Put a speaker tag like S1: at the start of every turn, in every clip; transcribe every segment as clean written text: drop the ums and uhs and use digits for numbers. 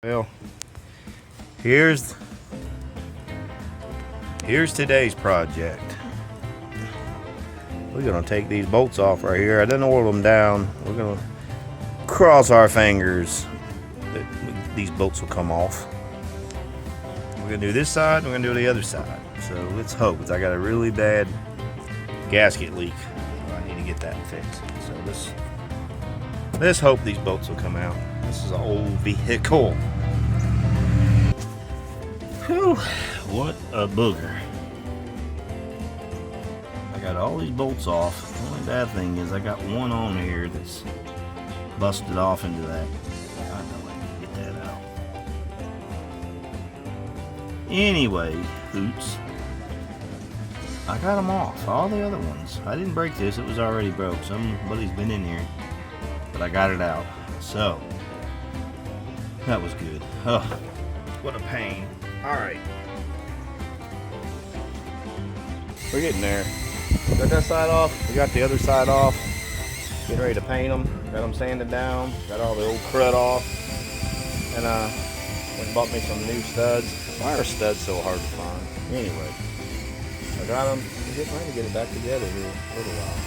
S1: Well, here's today's project. We're gonna take these bolts off right here. I didn't oil them down. We're gonna cross our fingers that these bolts will come off. We're gonna do this side, we're gonna do the other side. So let's hope, because I got a really bad gasket leak. I need to get that fixed. So let's hope these bolts will come out. This is an old vehicle. Whew, what a booger. I got all these bolts off. The only bad thing is I got one on here that's busted off into that. I know I need to get that out. Anyway, hoots. I got them off. All the other ones. I didn't break this. It was already broke. Somebody's been in here. But I got it out. So, that was good. Oh, what a pain. Alright. We're getting there. Got that side off. We got the other side off. Getting ready to paint them. Got them sanded down. Got all the old crud off. And went and bought me some new studs. Why are studs so hard to find? Anyway. I got them. I'm getting ready to get it back together here in a little while.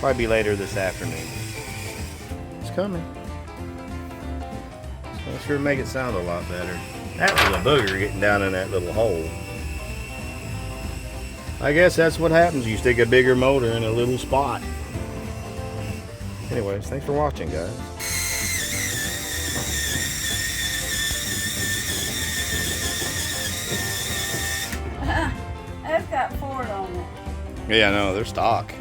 S1: Probably be later this afternoon. It's coming. It's gonna sure make it sound a lot better. That was a booger getting down in that little hole. I guess that's what happens. You stick a bigger motor in a little spot. Anyways, thanks for watching, guys.
S2: I've got Ford on it.
S1: Yeah, no, they're stock.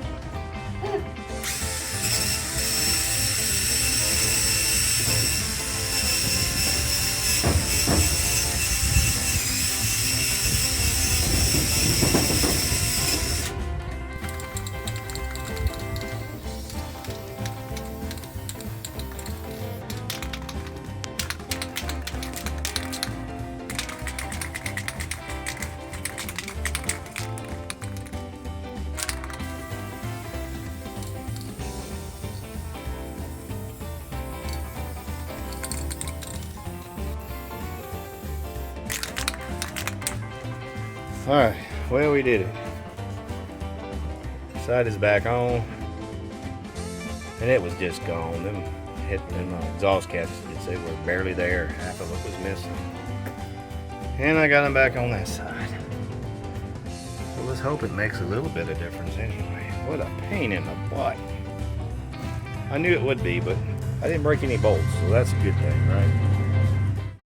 S1: Alright, well, we did it. Side is back on. And it was just gone. Them exhaust gaskets, they were barely there. Half of it was missing. And I got them back on that side. So let's hope it makes a little bit of difference anyway. What a pain in the butt. I knew it would be, but I didn't break any bolts, so that's a good thing, right?